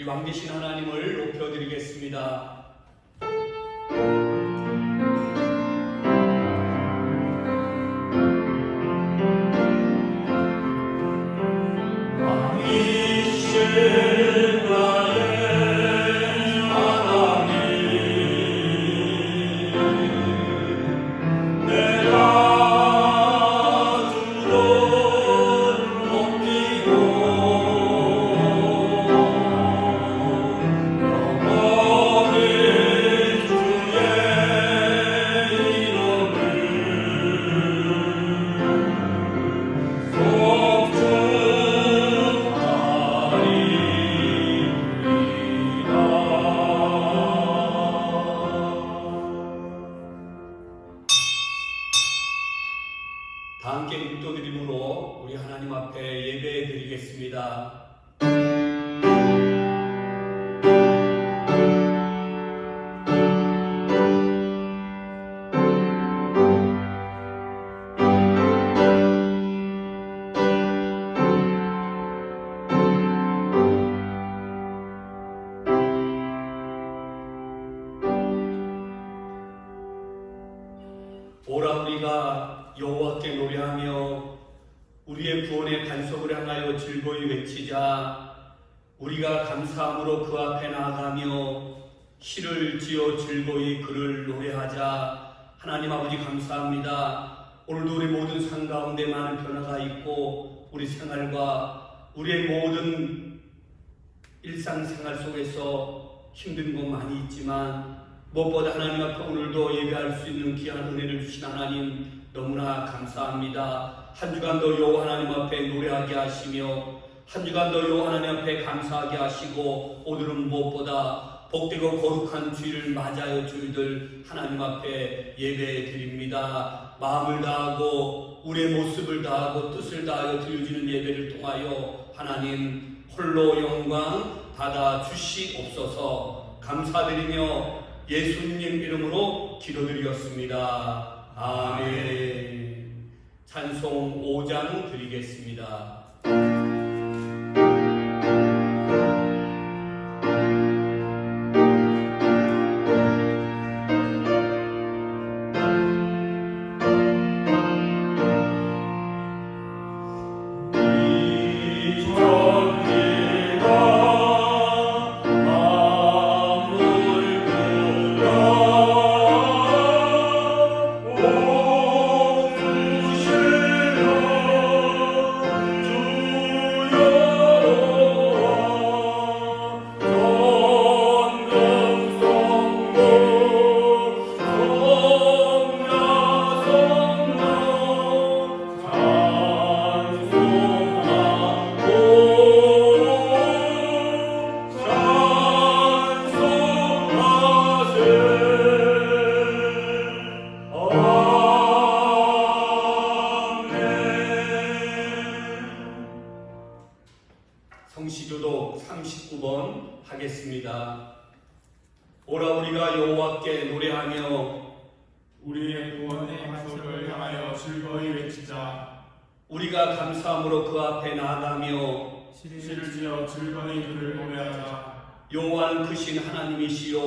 우리 왕 되신 하나님을 높여드리겠습니다. 다 함께 묵도드림으로 우리 하나님 앞에 예배해 드리겠습니다. 오라 우리가 여호와께 노래하며 우리의 구원의 반석을 향하여 즐거이 외치자. 우리가 감사함으로 그 앞에 나아가며 시를 지어 즐거이 그를 노래하자. 하나님 아버지 감사합니다. 오늘도 우리 모든 삶 가운데 많은 변화가 있고 우리 생활과 우리의 모든 일상생활 속에서 힘든 건 많이 있지만 무엇보다 하나님 앞에 오늘도 예배할 수 있는 귀한 은혜를 주신 하나님 너무나 감사합니다. 한 주간도 여호와 하나님 앞에 노래하게 하시며 한 주간도 여호와 하나님 앞에 감사하게 하시고 오늘은 무엇보다 복되고 거룩한 주일을 맞아요 주일들 하나님 앞에 예배해 드립니다. 마음을 다하고 우리의 모습을 다하고 뜻을 다하여 드려지는 예배를 통하여 하나님 홀로 영광 받아 주시옵소서. 감사드리며 예수님 이름으로 기도드리었습니다. 아멘. 찬송 5장 드리겠습니다. 성시교독 39번 하겠습니다. 오라 우리가 여호와께 노래하며 우리의 구원의 반석을 향하여 즐거이 외치자. 우리가 감사함으로 그 앞에 나아가며 시를 지어 즐거이 그를 노래하자. 여호와는 크신 하나님이시요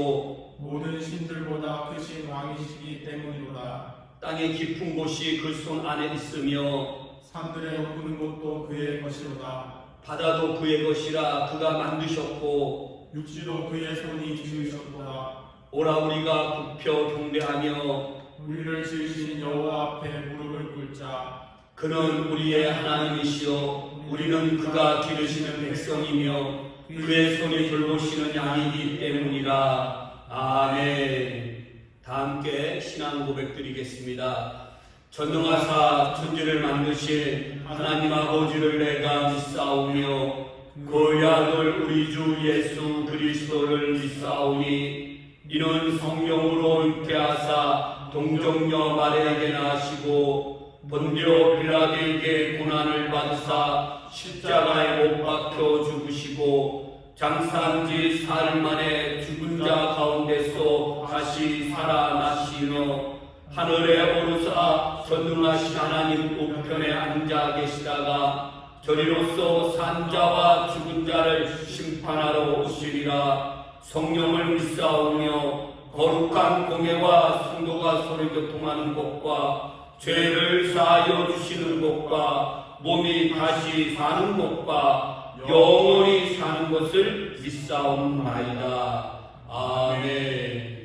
모든 신들보다 크신 왕이시기 때문이로다. 땅의 깊은 곳이 그 손 안에 있으며 산들의 높은 곳도 그의 것이로다. 바다도 그의 것이라 그가 만드셨고 육지도 그의 손이 지으셨도다. 오라 우리가 굽혀 경배하며 우리를 지으신 여호와 앞에 무릎을 꿇자. 그는 우리의 하나님이시요 우리는 그가 기르시는 백성이며 그의 손이 돌보시는 양이기 때문이라. 아멘. 다 함께 신앙 고백 드리겠습니다. 전능하사 천지를 만드신 하나님 아버지를 내가 믿사오며 그의 아들 우리 주 예수 그리스도를 믿사오니 이는 성령으로 잉태하사 동정녀 마리아에게 나시고 본디오 빌라도에게 고난을 받으사 십자가에 못 박혀 죽으시고 장사한 지 사흘 만에 죽은 자 가운데서 다시 살아나시며 하늘에 오르사 전능하신 하나님 우편에 앉아 계시다가 저리로서 산자와 죽은 자를 심판하러 오시리라. 성령을 믿사오며 거룩한 공예와 성도가 서로 교통하는 것과 죄를 사하여 주시는 것과 몸이 다시 사는 것과 영원히 사는 것을 믿사옵나이다. 아멘.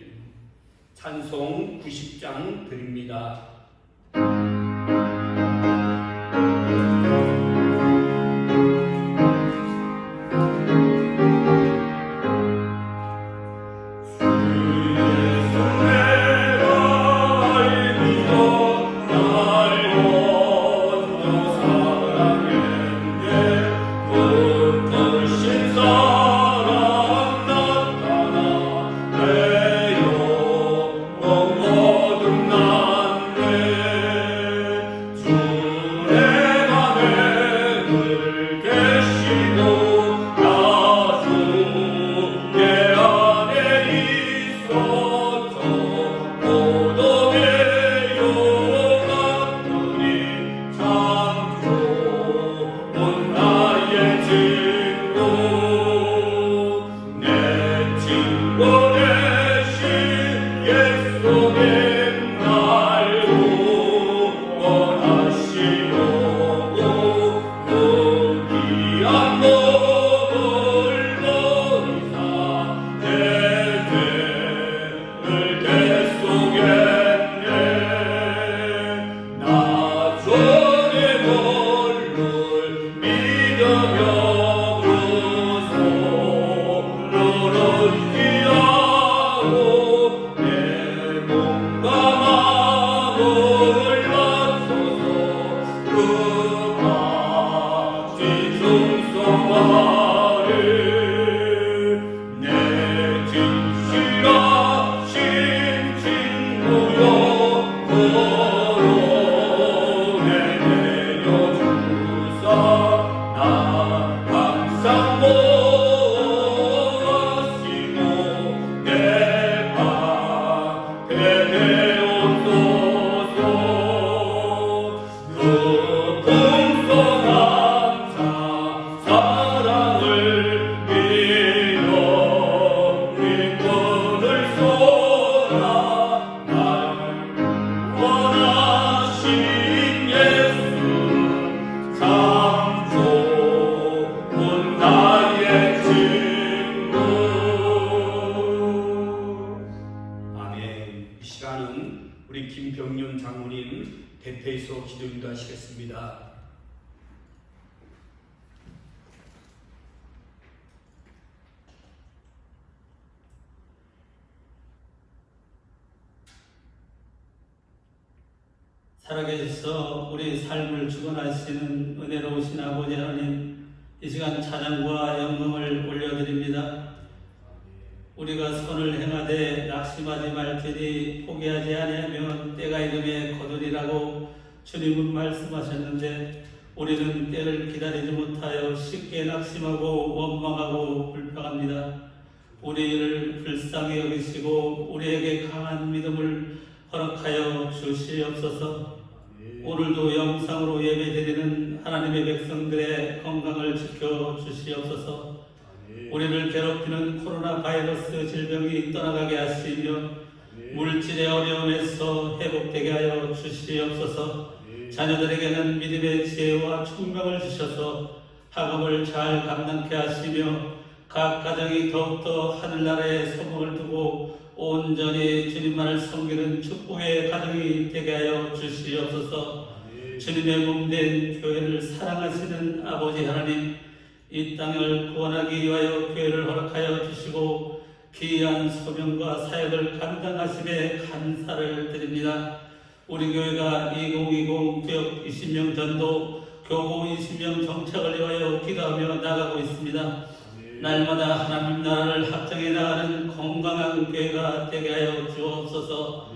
찬송 90장 드립니다. 우리 김병윤 장로님 대표에서 기도 인도하시겠습니다. 살아계셔서 우리 삶을 주관하시는 은혜로우신 아버지 하나님, 이 시간 찬양과 영광을 올려드립니다. 우리가 선을 행하되 낙심하지 말지니 포기하지 아니하면 때가 이름에 거두리라고 주님은 말씀하셨는데, 우리는 때를 기다리지 못하여 쉽게 낙심하고 원망하고 불평합니다. 우리를 불쌍히 여기시고 우리에게 강한 믿음을 허락하여 주시옵소서. 오늘도 영상으로 예배드리는 하나님의 백성들의 건강을 지켜 주시옵소서. 우리를 괴롭히는 코로나 바이러스 질병이 떠나가게 하시며 물질의 어려움에서 회복되게 하여 주시옵소서. 자녀들에게는 믿음의 지혜와 총명을 주셔서 학업을 잘 감당케 하시며 각 가정이 더욱더 하늘나라에 소망을 두고 온전히 주님만을 섬기는 축복의 가정이 되게 하여 주시옵소서. 주님의 몸된 교회를 사랑하시는 아버지 하나님, 이 땅을 구원하기 위하여 교회를 허락하여 주시고 귀한 소명과 사역을 감당하심에 감사를 드립니다. 우리 교회가 2020 구역 20명 전도, 교구 20명 정착을 위하여 기도하며 나가고 있습니다. 날마다 하나님 나라를 확장해 나가는 건강한 교회가 되게 하여 주옵소서.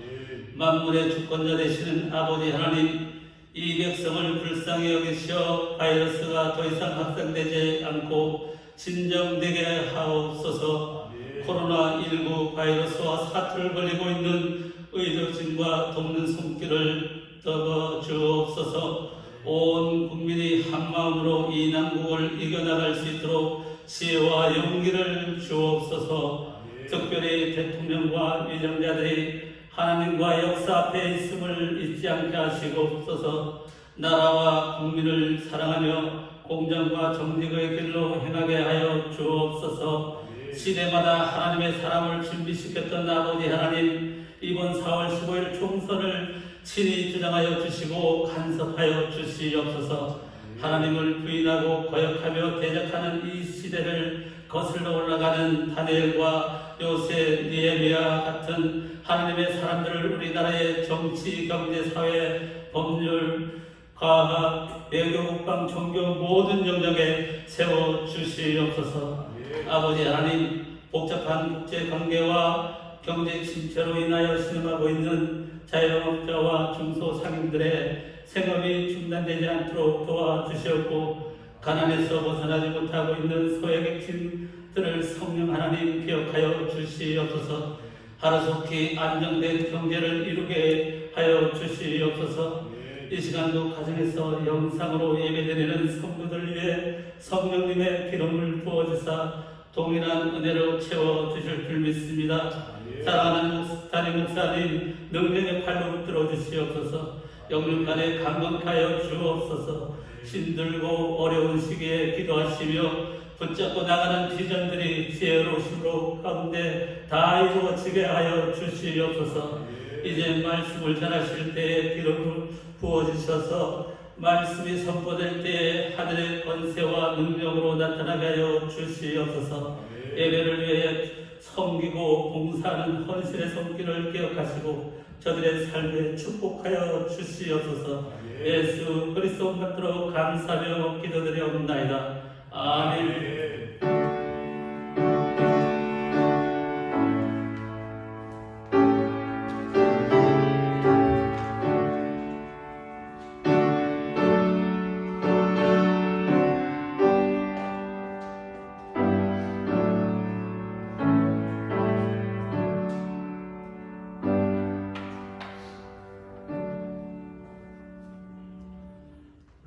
만물의 주권자 되시는 아버지 하나님, 이 백성을 불쌍히 여기시어 바이러스가 더 이상 확산되지 않고 진정되게 하옵소서. 코로나19 바이러스와 사투를 벌이고 있는 의료진과 돕는 손길을 떠봐 주옵소서. 온 국민이 한마음 마음으로 이 난국을 이겨나갈 수 있도록 지혜와 용기를 주옵소서. 특별히 대통령과 위정자들이 하나님과 역사 앞에 있음을 잊지 않게 하시옵소서. 나라와 국민을 사랑하며 공정과 정직의 길로 행하게 하여 주옵소서. 시대마다 하나님의 사람을 준비시켰던 아버지 하나님, 이번 4월 15일 총선을 친히 주장하여 주시고 간섭하여 주시옵소서. 하나님을 부인하고 거역하며 대적하는 이 시대를 거슬러 올라가는 다니엘과 요셉, 니에미야 같은 하나님의 사람들을 우리나라의 정치, 경제, 사회, 법률, 과학, 외교, 국방, 종교 모든 영역에 세워주시옵소서. 아버지 하나님, 복잡한 국제관계와 경제 침체로 인하여 신음하고 있는 자영업자와 중소상인들의 생업이 중단되지 않도록 도와주시옵고, 가난에서 벗어나지 못하고 있는 소외계층들을 성령 하나님 기억하여 주시옵소서. 하루속히 안정된 경제를 이루게 하여 주시옵소서. 이 시간도 가정에서 영상으로 예배드리는 성도들 위해 성령님의 기름을 부어주사 동일한 은혜로 채워주실 줄 믿습니다. 사랑하는 담임 목사님, 능력의 팔로 붙들어 주시옵소서. 영육간에 강건하여 주옵소서. 힘들고 어려운 시기에 기도하시며 붙잡고 나가는 비전들이 지혜로우심으로 가운데 다 이루어지게 하여 주시옵소서. 이제 말씀을 전하실 때에 기름을 부어주셔서 말씀이 선포될 때에 하늘의 권세와 능력으로 나타나게 하여 주시옵소서. 예배를 위해 섬기고 봉사하는 헌신의 손길을 기억하시고 저들의 삶에 축복하여 주시옵소서. 예수 그리스도 받들어 감사하며 기도드리옵나이다. 아멘.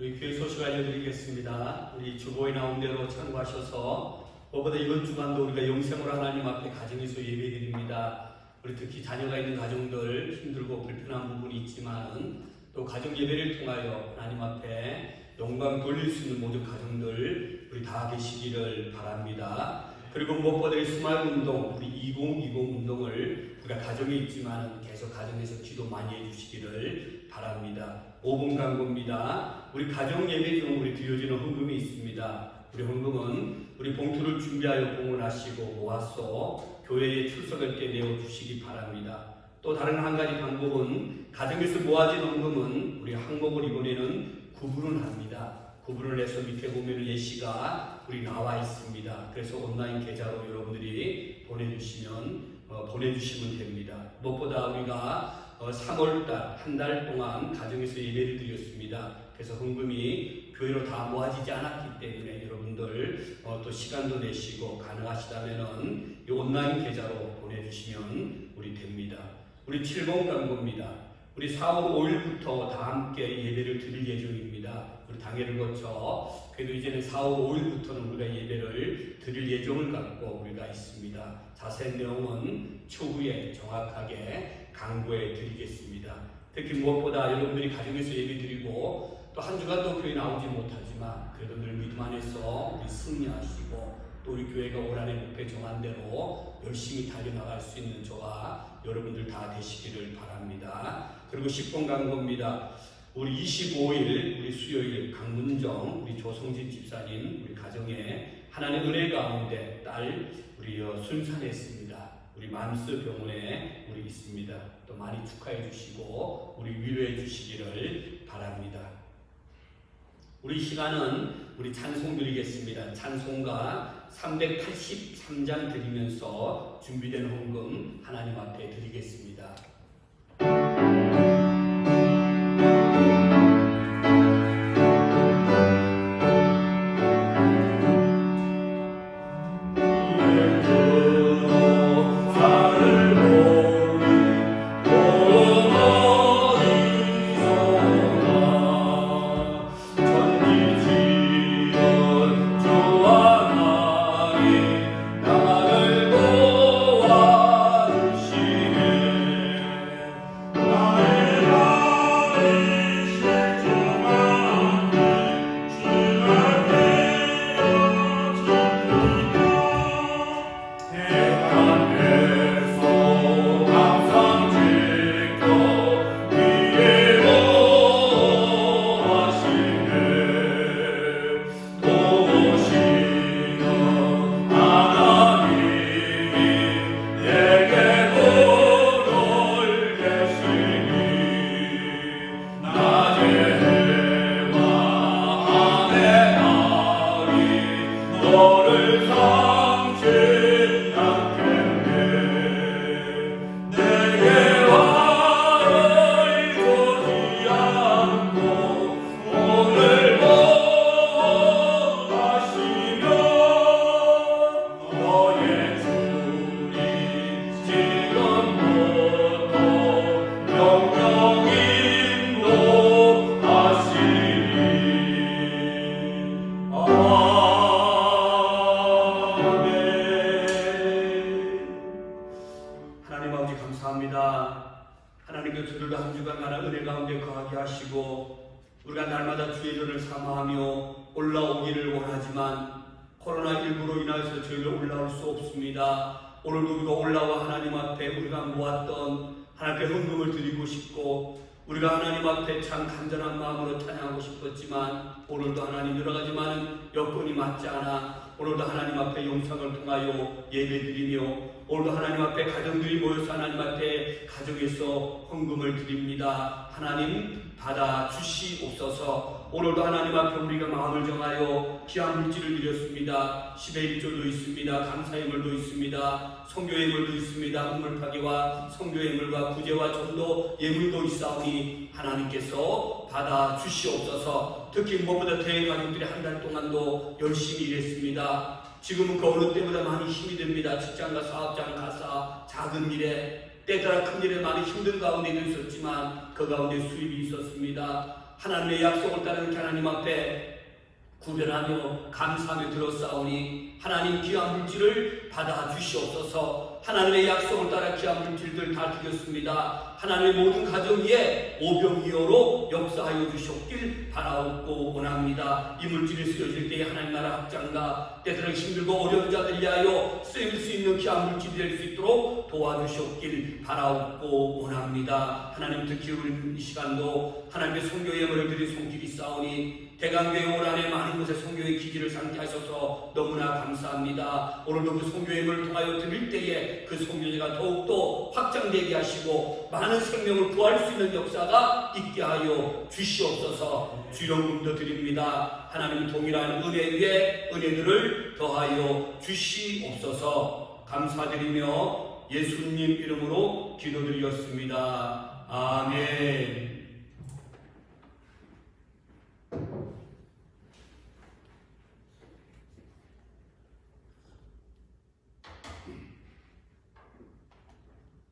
우리 교회 소식 알려드리겠습니다. 우리 주보에 나온 대로 참고하셔서 무엇보다 이번 주간도 우리가 영생으로 하나님 앞에 가정에서 예배드립니다. 우리 특히 자녀가 있는 가정들 힘들고 불편한 부분이 있지만 또 가정 예배를 통하여 하나님 앞에 영광 돌릴 수 있는 모든 가정들 우리 다 계시기를 바랍니다. 그리고 무엇보다 이 스마일 운동, 우리 2020 운동을 우리가 가정에 있지만 계속 가정에서 기도 많이 해주시기를 바랍니다. 5분 광고입니다. 우리 가정 예배 중 우리 드려지는 헌금이 있습니다. 우리 헌금은 우리 봉투를 준비하여 봉헌하시고 모아서 교회에 출석할 때 내어주시기 바랍니다. 또 다른 한 가지 방법은 가정에서 모아진 헌금은 우리 항목을 이번에는 구분을 합니다. 구분을 해서 밑에 보면 예시가 우리 나와 있습니다. 그래서 온라인 계좌로 여러분들이 보내주시면 됩니다. 무엇보다 우리가 3월달 한 달 동안 가정에서 예배를 드렸습니다. 그래서 헌금이 교회로 다 모아지지 않았기 때문에 여러분들 또 시간도 내시고 가능하시다면 이 온라인 계좌로 보내주시면 우리 됩니다. 우리 7번 광고입니다. 우리 4월 5일부터 다 함께 예배를 드릴 예정입니다. 우리 당회를 거쳐 그래도 이제는 4월 5일부터는 우리가 예배를 드릴 예정을 갖고 우리가 있습니다. 자세한 내용은 추후에 정확하게 강구해 드리겠습니다. 특히 무엇보다 여러분들이 가정에서 예배 드리고 또 한 주간도 교회 나오지 못하지만 그래도 늘 믿음 안에서 우리 승리하시고 또 우리 교회가 올 한해 목표 정한 대로 열심히 달려나갈 수 있는 저와 여러분들 다 되시기를 바랍니다. 그리고 10번 광고입니다. 우리 25일 우리 수요일 강문정 우리 조성진 집사님 우리 가정에 하나님의 은혜 가운데 딸 우리 순산했습니다. 우리 맘스 병원에 우리 있습니다. 또 많이 축하해 주시고 우리 위로해 주시기를 바랍니다. 우리 시간은 우리 찬송 드리겠습니다. 찬송가 383장 드리면서 준비된 헌금 하나님 앞에 드리겠습니다. 전지지 사모하며 올라오기를 원하지만 코로나19로 인해서 저희가 올라올 수 없습니다. 오늘도 우리가 올라와 하나님 앞에 우리가 모았던 하나님께 헌금을 드리고 싶고 우리가 하나님 앞에 참 간절한 마음으로 찬양하고 싶었지만 오늘도 하나님 여러 가지 많은 여건이 맞지 않아 오늘도 하나님 앞에 영상을 통하여 예배드리며 오늘도 하나님 앞에 가정들이 모여서 하나님 앞에 가정에서 헌금을 드립니다. 하나님 받아 주시옵소서. 오늘도 하나님 앞에 우리가 마음을 정하여 귀한 물질을 드렸습니다. 10의 1조도 있습니다. 감사예물도 있습니다. 성교예물도 있습니다. 우물파기와 성교예물과 구제와 전도 예물도 있사오니 하나님께서 받아 주시옵소서. 특히 무엇보다 대가족들이 한 달 동안도 열심히 일했습니다. 지금은 그 어느 때보다 많이 힘이 듭니다. 직장과 사업장 가사 작은 일에 때따라 큰 일에 많이 힘든 가운데도 있었지만 그 가운데 수입이 있었습니다. 하나님의 약속을 따르는 하나님 앞에 구별하며 감사하며 들었사오니 하나님 귀한 물질을 받아 주시옵소서. 하나님의 약속을 따라 귀한 물질들 다 드렸습니다. 하나님의 모든 가정 위에 오병이어로 역사하여 주셨길 바라옵고 원합니다. 이 물질이 쓰여질 때에 하나님 나라 확장과 때때로 힘들고 어려운 자들 위하여 쓰일 수 있는 귀한 물질이 될 수 있도록 도와주셨길 바라옵고 원합니다. 하나님 특히 우리 이 시간도 하나님의 성교 예물을 드린 손길이 있사오니 대강교회 올 한해 많은 곳에 성교의 기지를 상케 하셔서 너무나 감사합니다. 오늘도 그 성교 예물을 통하여 드릴 때에 그 성교제가 더욱더 확장되게 하시고 많은 생명을 구할 수 있는 역사가 있게 하여 주시옵소서. 주영금도 드립니다. 하나님 동일한 은혜 위에 은혜들을 더하여 주시옵소서. 감사드리며 예수님 이름으로 기도드리었습니다. 아멘.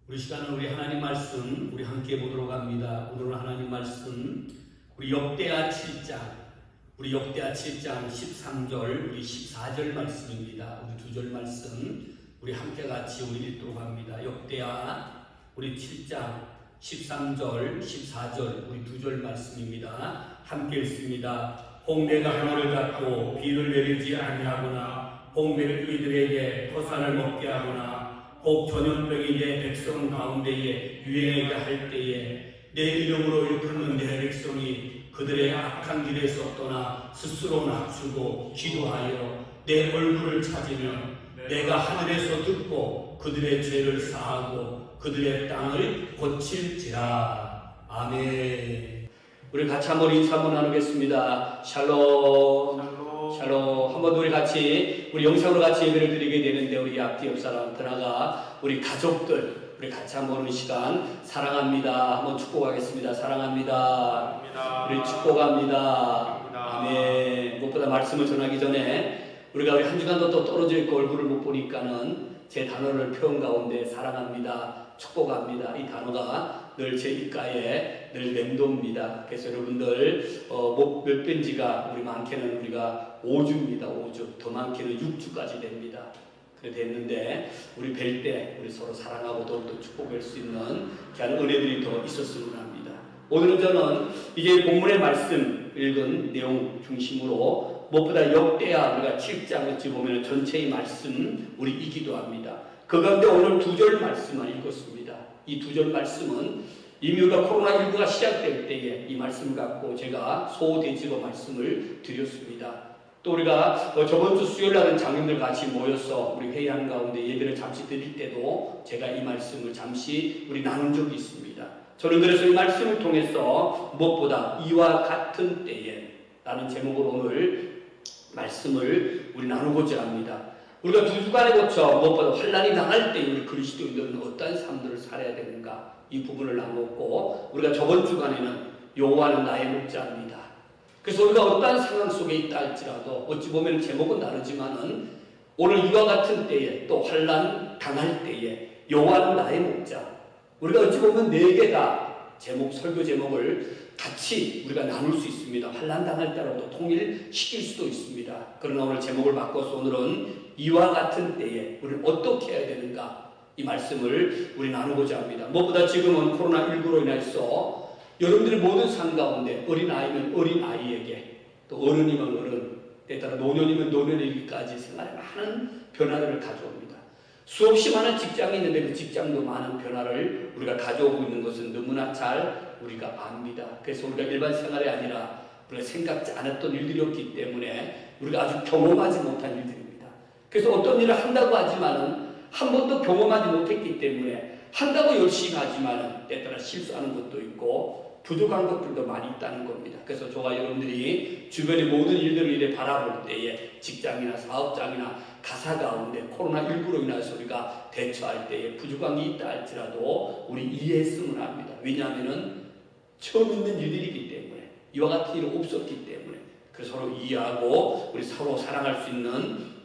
우리 시간은 우리 하나님 말씀 우리 함께 보도록 합니다. 오늘은 하나님 말씀 우리 역대하 7장 13절 우리 14절 말씀입니다. 우리 두 절 말씀 우리 함께 같이 우리 읽도록 합니다. 역대하 우리 7장 13절 14절 우리 두 절 말씀입니다. 함께 읽습니다. 홍매가 하늘을 닫고 비를 내리지 아니하거나 홍매를 이들에게 토산을 먹게 하거나 혹 전염병이 내 백성 가운데에 유행하게 할 때에 내 이름으로 일컫는 내 백성이 그들의 악한 길에서 떠나 스스로 낮추고 기도하여 내 얼굴을 찾으면 내가 하늘에서 듣고 그들의 죄를 사하고 그들의 땅을 고칠지라. 아멘. 우리 같이 한번 인사 한번 나누겠습니다. 샬롬. 샬롬. 한번 우리 같이 우리 영상으로 같이 예배를 드리게 되는데 우리 앞뒤 옆 사람 떠나가 우리 가족들 우리 같이 한번 이 시간 사랑합니다. 한번 축복하겠습니다. 사랑합니다. 우리 축복합니다. 아멘. 무엇보다 말씀을 전하기 전에 우리가 우리 한 주간도 또 떨어져 있고 얼굴을 못 보니까는 제 단어를 표현 가운데 사랑합니다. 축복합니다. 이 단어가 늘 제 입가에 늘 맴돕니다. 그래서 여러분들 몇 번지가 우리 많게는 우리가 5주입니다. 5주 더 많게는 6주까지 됩니다. 그래 됐는데 우리 뵐 때 우리 서로 사랑하고 더욱더 축복할 수 있는 귀한 은혜들이 더 있었으면 합니다. 오늘은 저는 이제 본문의 말씀 읽은 내용 중심으로 무엇보다 역대하 우리가 7장 어찌 보면 전체의 말씀 우리 읽기도 합니다. 그 가운데 오늘 두 절 말씀만 읽었습니다. 이 두 절 말씀은 이미 우리가 코로나19가 시작될 때에 이 말씀을 갖고 제가 소대지로 말씀을 드렸습니다. 또 우리가 저번 주 수요일 날은 장님들 같이 모여서 우리 회의하는 가운데 예배를 잠시 드릴 때도 제가 이 말씀을 잠시 우리 나눈 적이 있습니다. 저는 그래서 이 말씀을 통해서 무엇보다 이와 같은 때에 라는 제목으로 오늘 말씀을 우리 나누고자 합니다. 우리가 두 주간에 거쳐 무엇보다 환난이 당할 때 우리 그리스도인들은 어떤 삶들을 살아야 되는가 이 부분을 나눴고 우리가 저번 주간에는 여호와는 나의 목자입니다. 그래서 우리가 어떠한 상황 속에 있다 할지라도 어찌 보면 제목은 다르지만은 오늘 이와 같은 때에 또 환난 당할 때에 여호와는 나의 목자 우리가 어찌 보면 네 개 다 제목 설교 제목을 같이 우리가 나눌 수 있습니다. 환난 당할 때라도 통일시킬 수도 있습니다. 그러나 오늘 제목을 바꿔서 오늘은 이와 같은 때에 우리는 어떻게 해야 되는가 이 말씀을 우리 나누고자 합니다. 무엇보다 지금은 코로나19로 인해서 여러분들의 모든 삶 가운데 어린아이면 어린아이에게 또 어른이면 어른, 때에 따라 노년이면 노년이기까지 생활에 많은 변화를 가져옵니다. 수없이 많은 직장이 있는데 그 직장도 많은 변화를 우리가 가져오고 있는 것은 너무나 잘 우리가 압니다. 그래서 우리가 일반 생활이 아니라 우리가 생각지 않았던 일들이었기 때문에 우리가 아주 경험하지 못한 일들입니다. 그래서 어떤 일을 한다고 하지만은 한 번도 경험하지 못했기 때문에 한다고 열심히 하지만은 때에 따라 실수하는 것도 있고 부족한 것들도 많이 있다는 겁니다. 그래서 저와 여러분들이 주변의 모든 일들을 이래 바라볼 때에 직장이나 사업장이나 가사 가운데 코로나19로 인해서 우리가 대처할 때에 부족한 게 있다 할지라도 우리 이해했으면 합니다. 왜냐하면 처음 있는 일들이기 때문에 이와 같은 일이 없었기 때문에 그래서 서로 이해하고 우리 서로 사랑할 수 있는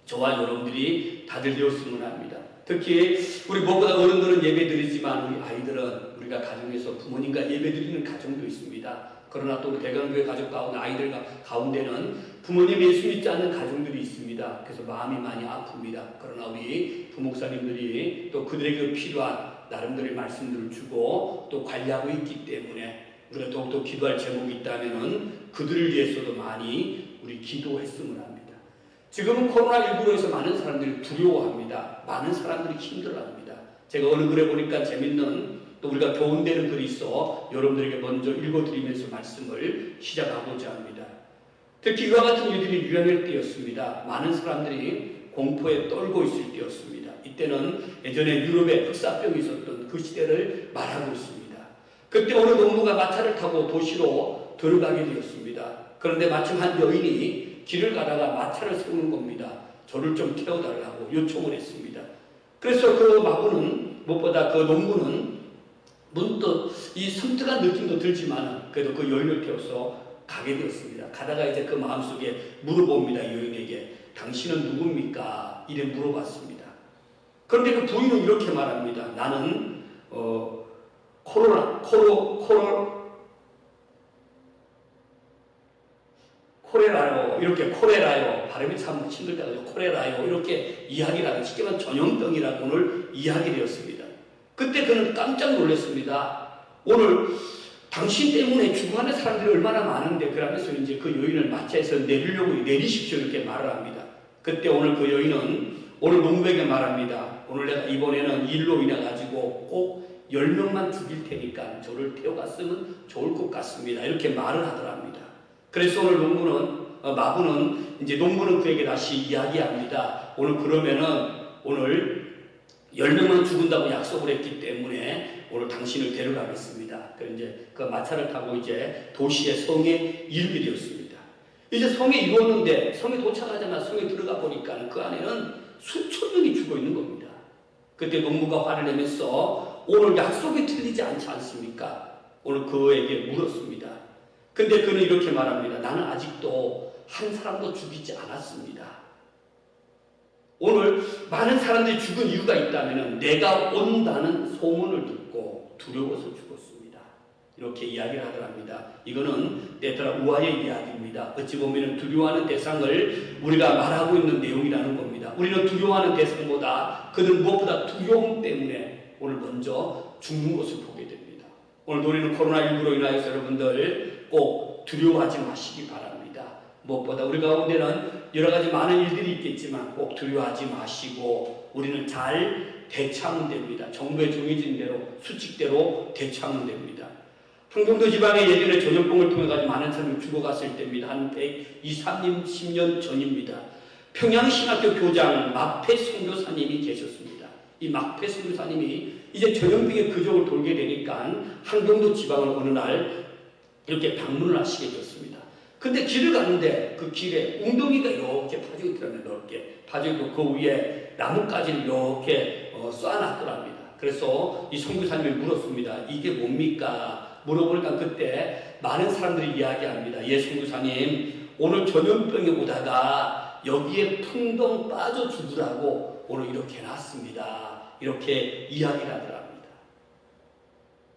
저와 여러분들이 다들 되었으면 합니다. 특히 우리 무엇보다 어른들은 예배 드리지만 우리 아이들은 우리가 가정에서 부모님과 예배 드리는 가정도 있습니다. 그러나 또 대강교회 가족 가운데 아이들 가운데는 부모님 예수 믿지 않는 가정들이 있습니다. 그래서 마음이 많이 아픕니다. 그러나 우리 부목사님들이 또 그들에게 필요한 나름대로의 말씀들을 주고 또 관리하고 있기 때문에 우리가 더욱더 기도할 제목이 있다면 그들을 위해서도 많이 우리 기도했으면 합니다. 지금은 코로나19로 해서 많은 사람들이 두려워합니다. 많은 사람들이 힘들어합니다. 제가 어느 글에 보니까 재밌는 또 우리가 교훈되는 글이 있어 여러분들에게 먼저 읽어드리면서 말씀을 시작하고자 합니다. 특히 이와 같은 일들이 유행할 때였습니다. 많은 사람들이 공포에 떨고 있을 때였습니다. 이때는 예전에 유럽에 흑사병이 있었던 그 시대를 말하고 있습니다. 그때 어느 농부가 마차를 타고 도시로 들어가게 되었습니다. 그런데 마침 한 여인이 길을 가다가 마차를 세우는 겁니다. 저를 좀 태워달라고 요청을 했습니다. 그래서 그 마부는 무엇보다 그 농부는 문득 이 섬뜩한 느낌도 들지만 그래도 그 여인을 태워서 가게 되었습니다. 가다가 이제 그 마음속에 물어봅니다. 여인에게 당신은 누굽니까? 이래 물어봤습니다. 그런데 그 부인은 이렇게 말합니다. 나는 코레라요. 이렇게 코레라요. 발음이 참 힘들다고요. 코레라요. 이렇게 이야기를 하고 쉽게 말하면 전염병이라고 오늘 이야기되었습니다. 그때 그는 깜짝 놀랐습니다. 오늘 당신 때문에 죽어가는 사람들이 얼마나 많은데 그러면서 이제 그 여인을 마차에서 내리십시오 이렇게 말을 합니다. 그때 오늘 그 여인은 오늘 농부에게 말합니다. 오늘 내가 이번에는 일로 인해 가지고 꼭 10명만 죽일 테니까 저를 태워갔으면 좋을 것 같습니다. 이렇게 말을 하더랍니다. 그래서 오늘 마부는 이제 농부는 그에게 다시 이야기합니다. 오늘 그러면은 오늘 10명만 죽은다고 약속을 했기 때문에 오늘 당신을 데려가겠습니다. 그래서 이제 그 마차를 타고 이제 도시의 성에 이르게 되었습니다. 이제 성에 이르렀는데 성에 도착하자마자 성에 들어가 보니까 그 안에는 수천 명이 죽어 있는 겁니다. 그때 농부가 화를 내면서 오늘 약속이 틀리지 않지 않습니까? 오늘 그에게 물었습니다. 근데 그는 이렇게 말합니다. 나는 아직도 한 사람도 죽이지 않았습니다. 오늘 많은 사람들이 죽은 이유가 있다면 내가 온다는 소문을 듣고 두려워서 죽었습니다. 이렇게 이야기를 하더랍니다. 이거는 때에 따라 우화의 이야기입니다. 어찌 보면 두려워하는 대상을 우리가 말하고 있는 내용이라는 겁니다. 우리는 두려워하는 대상보다 그들은 무엇보다 두려움 때문에 오늘 먼저 죽는 것을 보게 됩니다. 오늘 우리는 코로나19로 인하여서 여러분들 꼭 두려워하지 마시기 바랍니다. 무엇보다 우리 가운데는 여러 가지 많은 일들이 있겠지만 꼭 두려워하지 마시고 우리는 잘 대처하면 됩니다. 정부에 정해진 대로 수칙대로 대처하면 됩니다. 한경도 지방에 예전에 전염병을 통해 가지고 많은 사람이 죽어갔을 때입니다. 한 120-30년 전입니다. 평양신학교 교장 막패 선교사님이 계셨습니다. 이 막패 선교사님이 이제 전염병의 그족을 돌게 되니까 한경도 지방을 어느 날 이렇게 방문을 하시게 되었습니다. 근데 길을 가는데 그 길에 웅덩이가 이렇게 파져 있더라고요. 넓게 파져 있고 그 위에 나뭇가지를 이렇게 쏴놨더랍니다. 그래서 이 선교사님이 물었습니다. 이게 뭡니까? 물어보니까 그때 많은 사람들이 이야기합니다. 예, 선교사님 오늘 전염병이 오다가 여기에 풍덩 빠져 죽으라고 오늘 이렇게 놨습니다. 이렇게 이야기를 하더랍니다.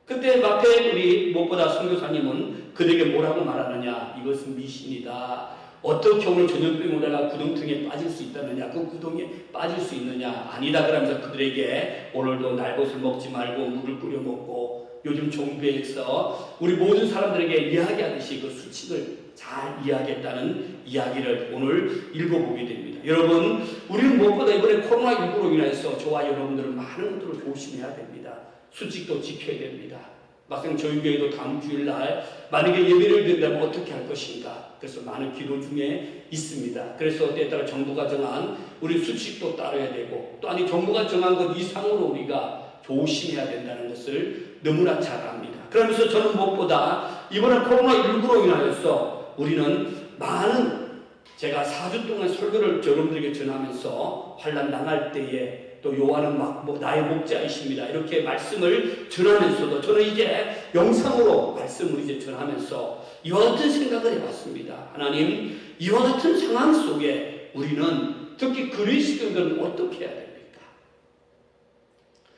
그때 앞에 우리 무엇보다 선교사님은 그들에게 뭐라고 말하느냐? 이것은 미신이다. 어떻게 오늘 전염병이 오다가 구덩텅이에 빠질 수 있다느냐? 그 구덩이에 빠질 수 있느냐? 아니다. 그러면서 그들에게 오늘도 날것을 먹지 말고 물을 끓여 먹고 요즘 정부에서 우리 모든 사람들에게 이야기하듯이 그 수칙을 잘 이해하겠다는 이야기를 오늘 읽어보게 됩니다. 여러분, 우리는 무엇보다 이번에 코로나19로 인해서 저와 여러분들은 많은 것들을 조심해야 됩니다. 수칙도 지켜야 됩니다. 막상 저희 교회도 다음 주일날 만약에 예배를 드린다면 어떻게 할 것인가, 그래서 많은 기도 중에 있습니다. 그래서 때에 따라 정부가 정한 우리 수칙도 따라야 되고, 또 아니 정부가 정한 것 이상으로 우리가 조심해야 된다는 것을 너무나 잘 압니다. 그러면서 저는 무엇보다 이번에 코로나19로 인하여서 우리는 많은, 제가 4주 동안 설교를 여러분들에게 전하면서 환난 당할 때에 또 요한은 나의 목자이십니다, 이렇게 말씀을 전하면서도 저는 이제 영상으로 말씀을 이제 전하면서 이와 같은 생각을 해봤습니다. 하나님, 이와 같은 상황 속에 우리는, 특히 그리스도인들은 어떻게 해야 됩니까?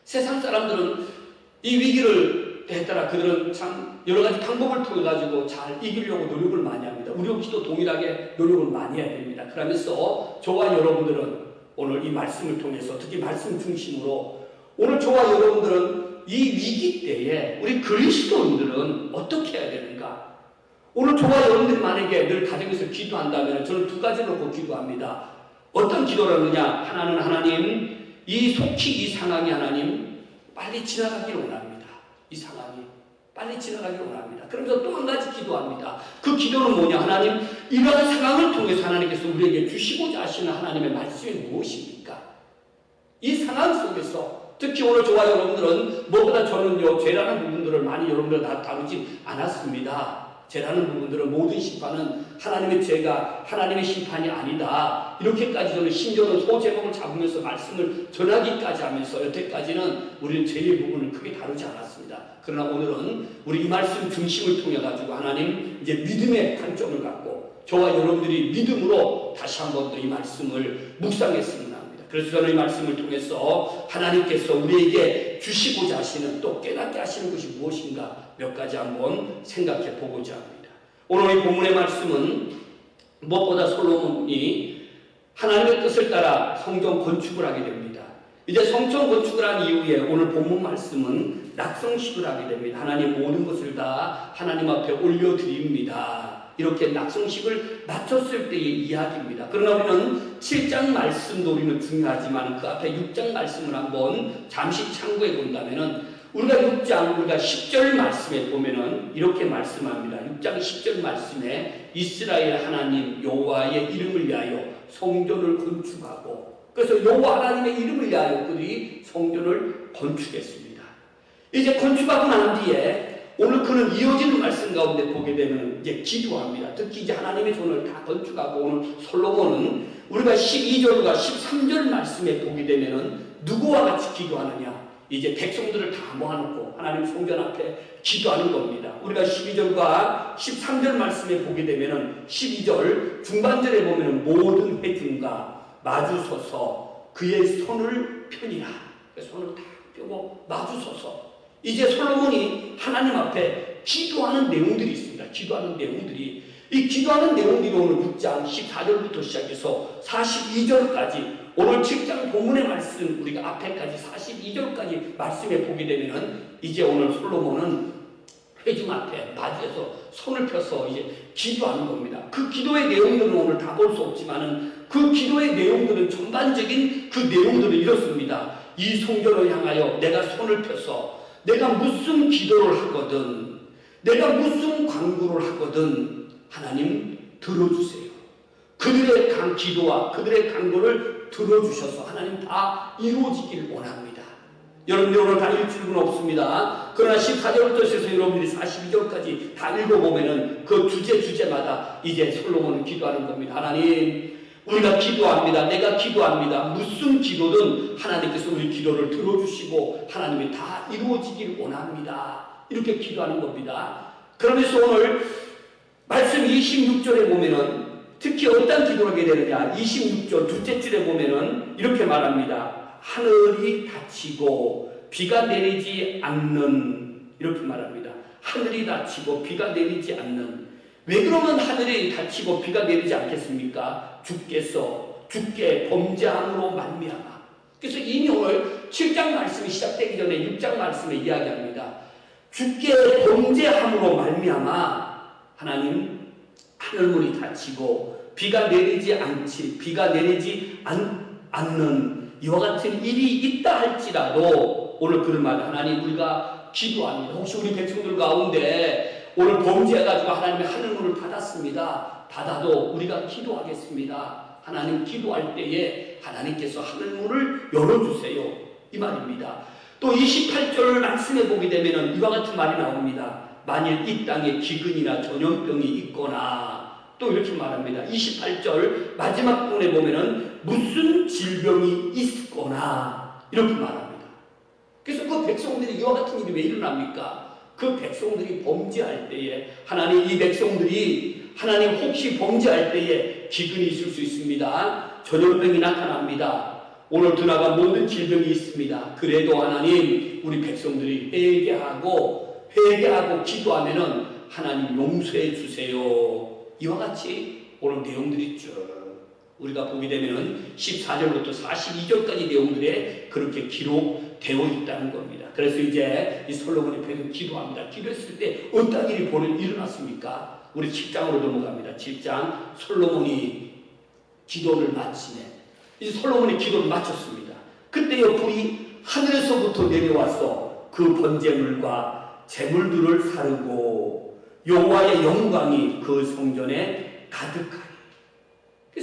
세상 사람들은 이 위기를 따라 그들은 참 여러 가지 방법을 통해 가지고 잘 이기려고 노력을 많이 합니다. 우리 역시도 동일하게 노력을 많이 해야 됩니다. 그러면서 저와 여러분들은 오늘 이 말씀을 통해서, 특히 말씀 중심으로 오늘 저와 여러분들은 이 위기 때에 우리 그리스도인들은 어떻게 해야 되는가? 오늘 저와 여러분들이 만약에 늘 가정에서 기도한다면 저는 두 가지를 놓고 기도합니다. 어떤 기도를 하느냐? 하나는 하나님, 이 속히 이 상황이 하나님 빨리 지나가기를 원합니다. 이 상황이 빨리 지나가기를 원합니다. 그러면서 또 한 가지 기도합니다. 그 기도는 뭐냐? 하나님, 이러한 상황을 통해서 하나님께서 우리에게 주시고자 하시는 하나님의 말씀이 무엇입니까? 이 상황 속에서 특히 오늘 저와 여러분들은 무엇보다 저는요, 죄라는 부분들을 많이 여러분들 다 다루지 않았습니다. 죄라는 부분들은 모든 심판은 하나님의 죄가 하나님의 심판이 아니다, 이렇게까지 저는 심지어는 소제목을 잡으면서 말씀을 전하기까지 하면서 여태까지는 우리는 죄의 부분을 크게 다루지 않았습니다. 그러나 오늘은 우리 이 말씀 중심을 통해 가지고 하나님 이제 믿음의 관점을 갖고 저와 여러분들이 믿음으로 다시 한번 더 이 말씀을 묵상했으면 합니다. 그래서 저는 이 말씀을 통해서 하나님께서 우리에게 주시고자 하시는, 또 깨닫게 하시는 것이 무엇인가 몇 가지 한번 생각해 보고자 합니다. 오늘 이 본문의 말씀은 무엇보다 솔로몬이 하나님의 뜻을 따라 성전 건축을 하게 됩니다. 이제 성전 건축을 한 이후에 오늘 본문 말씀은 낙성식을 하게 됩니다. 하나님 모든 것을 다 하나님 앞에 올려드립니다. 이렇게 낙성식을 마쳤을 때의 이야기입니다. 그러나 우리는 7장 말씀도 우리는 중요하지만 그 앞에 6장 말씀을 한번 잠시 참고해 본다면은 우리가 10절 말씀에 보면은 이렇게 말씀합니다. 6장 10절 말씀에 이스라엘 하나님 여호와의 이름을 위하여 성전을 건축하고, 그래서 여호와 하나님의 이름을 위하여 그들이 성전을 건축했습니다. 이제 건축하고 난 뒤에 오늘 그는 이어지는 말씀 가운데 보게 되면 이제 기도합니다. 특히 이제 하나님의 손을 다 건축하고 오늘 솔로몬은 우리가 12절과 13절 말씀에 보게 되면은 누구와 같이 기도하느냐? 이제 백성들을 다 모아놓고 하나님 성전 앞에 기도하는 겁니다. 우리가 12절과 13절 말씀에 보게 되면은 12절 중반절에 보면은 모든 회중과 마주서서 그의 손을 펴니라. 손을 다 펴고 마주서서 이제 솔로몬이 하나님 앞에 기도하는 내용들이 있습니다. 기도하는 내용들이, 이 기도하는 내용들이 오늘 6장 14절부터 시작해서 42절까지 오늘 7장 본문의 말씀 우리가 앞에까지 42절까지 말씀에 보게 되면은 이제 오늘 솔로몬은 회중 앞에 맞이해서 손을 펴서 이제 기도하는 겁니다. 그 기도의 내용들은 오늘 다 볼 수 없지만은 그 기도의 내용들은 전반적인 그 내용들은 이렇습니다. 이 성전을 향하여 내가 손을 펴서 내가 무슨 기도를 하거든, 내가 무슨 간구를 하거든 하나님 들어주세요. 그들의 기도와 그들의 간구를 들어주셔서 하나님 다 이루어지길 원합니다. 여러분들 오늘 다 읽을 수는 없습니다. 그러나 14절부터 시작해서 여러분들이 42절까지 다 읽어보면은 그 주제마다 이제 솔로몬은 기도하는 겁니다. 하나님, 우리가 기도합니다. 내가 기도합니다. 무슨 기도든 하나님께서 우리 기도를 들어주시고 하나님이 다 이루어지길 원합니다. 이렇게 기도하는 겁니다. 그러면서 오늘 말씀 26절에 보면은 특히 어떤 기도를 하게 되느냐? 26절 둘째 줄에 보면은 이렇게 말합니다. 하늘이 닫히고 비가 내리지 않는, 이렇게 말합니다. 하늘이 닫히고 비가 내리지 않는. 왜 그러면 하늘이 닫히고 비가 내리지 않겠습니까? 주께 범죄함으로 말미암아. 그래서 이미 오늘 7장 말씀이 시작되기 전에 6장 말씀에 이야기합니다. 주께 범죄함으로 말미암아 하나님 하늘문이 닫히고 비가 내리지 않는 이와 같은 일이 있다 할지라도 오늘 그런 말 하나님 우리가 기도합니다. 혹시 우리 백성들 가운데 오늘 범죄해가지고 하나님의 하늘문을 닫았습니다. 닫아도 우리가 기도하겠습니다. 하나님 기도할 때에 하나님께서 하늘문을 열어주세요. 이 말입니다. 또 28절 말씀해 보게 되면 이와 같은 말이 나옵니다. 만일 이 땅에 기근이나 전염병이 있거나 또 이렇게 말합니다. 28절 마지막 부분에 보면은 무슨 질병이 있거나 이렇게 말합니다. 그래서 그 백성들이 이와 같은 일이 왜 일어납니까? 그 백성들이 범죄할 때에 하나님 이 백성들이 하나님 혹시 범죄할 때에 기근이 있을 수 있습니다. 전염병이 나타납니다. 오늘 드나간 모든 질병이 있습니다. 그래도 하나님 우리 백성들이 회개하고 기도하면은 하나님 용서해 주세요. 이와 같이 오늘 내용들이 쭉 우리가 보게 되면은 14절부터 42절까지 내용들에 그렇게 기록되어 있다는 겁니다. 그래서 이제 이 솔로몬이 계속 기도합니다. 기도했을 때 어떤 일이 일어났습니까? 우리 7장으로 넘어갑니다. 7장 솔로몬이 기도를 마치네. 이제 솔로몬이 기도를 마쳤습니다. 그때요 불이 하늘에서부터 내려와서 그 번제물과 제물들을 사르고 여호와의 영광이 그 성전에 가득하니.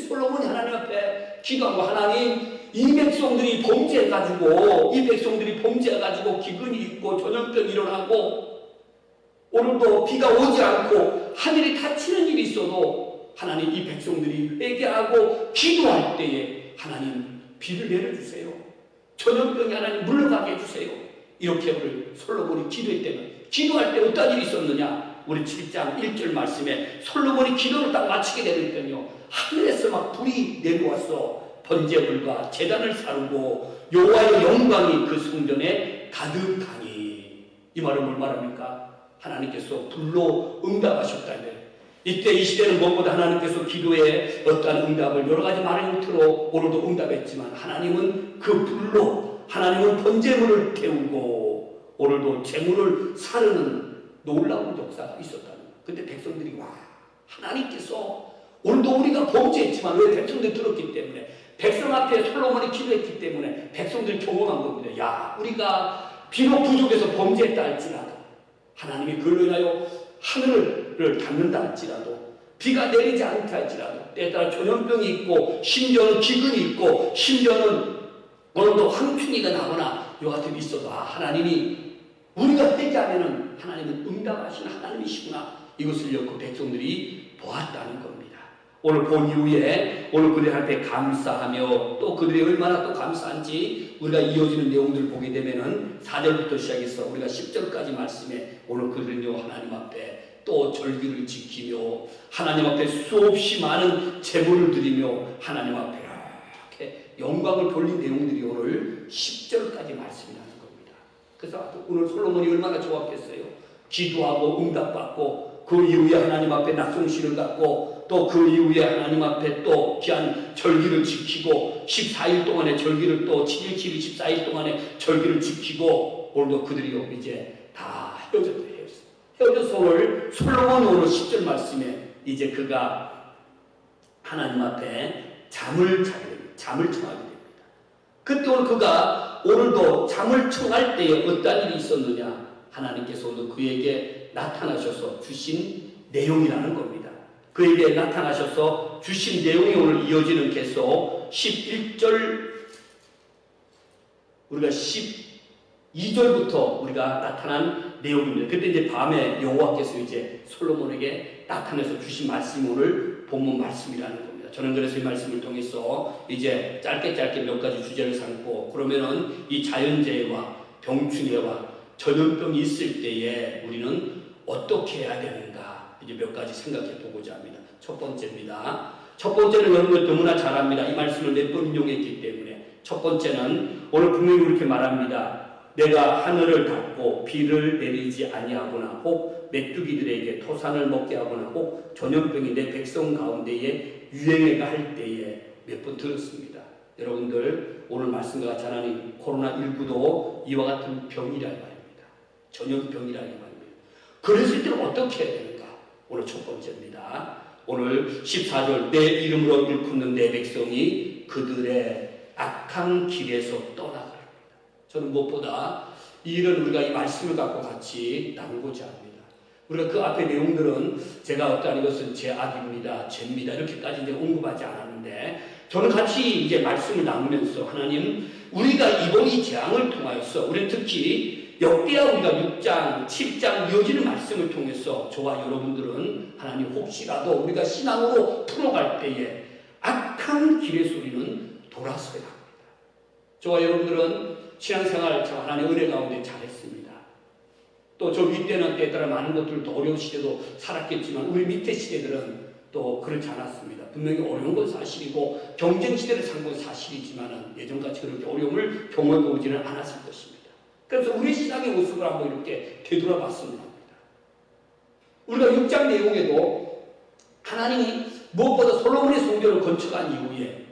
솔로몬이 하나님 앞에 기도하고 하나님 이 백성들이 범죄해가지고 기근이 있고 전염병이 일어나고 오늘도 비가 오지 않고 하늘이 닫히는 일이 있어도 하나님 이 백성들이 회개하고 기도할 때에 하나님 비를 내려주세요. 전염병이 하나님 물러가게 해주세요. 이렇게 우리 솔로몬이 기도했다면 기도할 때 어떤 일이 있었느냐? 우리 7장 1절 말씀에 솔로몬이 기도를 딱 마치게 되니까요 하늘에서 막 불이 내려와서 번제물과 제단을 사르고 여호와의 영광이 그 성전에 가득하니. 이 말은 뭘 말합니까? 하나님께서 불로 응답하셨다면 이때 이 시대는 무엇보다 하나님께서 기도에 어떠한 응답을 여러 가지 말의 형태로 오늘도 응답했지만 하나님은 그 불로 하나님은 번제물을 태우고 오늘도 제물을 사르는 놀라운 역사가 있었다는 거예요. 근데 백성들이 와 하나님께서 오늘도 우리가 범죄했지만 왜 백성들이 들었기 때문에 백성 앞에 솔로몬이 기도했기 때문에 백성들이 경험한 겁니다. 야 우리가 비록 부족해서 범죄했다 할지라도 하나님이 그걸로 인하여 하늘을 닫는다 할지라도 비가 내리지 않다 할지라도 때에 따라 전염병이 있고 심지어는 기근이 있고 심지어는 오늘도 황충이가 나거나 요 같은 게 있어도 하나님이 우리가 회개하면은 하나님은 응답하시는 하나님이시구나. 이것을 그 백성들이 보았다는 겁니다. 오늘 본 이후에 오늘 그들 앞에 감사하며 또 그들이 얼마나 또 감사한지 우리가 이어지는 내용들을 보게 되면은 4절부터 시작해서 우리가 10절까지 말씀에 오늘 그들은요 하나님 앞에 또 절기를 지키며 하나님 앞에 수없이 많은 제물을 드리며 하나님 앞에 이렇게 영광을 돌린 내용들이 오늘 10절까지 말씀이 나는 겁니다. 그래서 오늘 솔로몬이 얼마나 좋았겠어요. 기도하고 응답받고 그 이후에 하나님 앞에 낙송시를 갖고 또 그 이후에 하나님 앞에 또 귀한 절기를 지키고 14일 동안의 절기를 또 7일 7일 14일 동안의 절기를 지키고 오늘도 그들이요 이제 다 헤어져서 오늘 솔로몬이 오늘 10절 말씀에 이제 그가 하나님 앞에 잠을 청하게 됩니다. 그때 오늘 그가 오늘도 잠을 청할 때에 어떤 일이 있었느냐? 하나님께서 오늘 그에게 나타나셔서 주신 내용이라는 겁니다. 그에게 나타나셔서 주신 내용이 오늘 이어지는 계속 11절 우리가 12절부터 우리가 나타난 내용입니다. 그때 이제 밤에 여호와께서 이제 솔로몬에게 나타나서 주신 말씀이 오늘 본문 말씀이라는 겁니다. 저는 그래서 이 말씀을 통해서 이제 짧게 몇 가지 주제를 삼고 그러면은 이 자연재해와 병충해와 전염병이 있을 때에 우리는 어떻게 해야 되는가 이제 몇 가지 생각해 보고자 합니다. 첫 번째입니다. 첫 번째는 여러분들 너무나 잘 압니다. 이 말씀을 몇 번 인용했기 때문에 첫 번째는 오늘 분명히 이렇게 말합니다. 내가 하늘을 닫고 비를 내리지 아니하거나 혹 메뚜기들에게 토산을 먹게 하거나 혹 전염병이 내 백성 가운데에 유행해가 할 때에 몇 번 들었습니다. 여러분들 오늘 말씀과 같이 하나님 코로나19도 이와 같은 병이라는 말입니다. 전염병이라는 말입니다. 그랬을 때는 어떻게 해야 되는가? 오늘 첫 번째입니다. 오늘 14절 내 이름으로 일컫는 내 백성이 그들의 악한 길에서 떠나가리라. 저는 무엇보다 이 일은 우리가 이 말씀을 갖고 같이 나누고자 합니다. 우리가 그 앞에 내용들은 제가 어떠한 이것은 제 악입니다, 죄입니다 이렇게까지 이제 언급하지 않았는데, 저는 같이 이제 말씀을 나누면서 하나님, 우리가 이번 이 재앙을 통하여서 우리는 특히 역대하 우리가 6장, 7장 이어지는 말씀을 통해서 저와 여러분들은 하나님 혹시라도 우리가 신앙으로 풀어갈 때에 악한 길의 소리는 돌아서야 합니다. 저와 여러분들은 신앙생활 참 하나님의 은혜 가운데 잘했습니다. 또 저 윗대는 때에 따라 많은 것들도 어려운 시대도 살았겠지만 우리 밑에 시대들은 또 그렇지 않았습니다. 분명히 어려운 건 사실이고 경쟁 시대를 산 건 사실이지만 예전같이 그렇게 어려움을 경험해보지는 않았을 것입니다. 그래서 우리 신앙의 모습을 한번 이렇게 되돌아봤으면 합니다. 우리가 6장 내용에도 하나님이 무엇보다 솔로몬의 성전을 건축한 이후에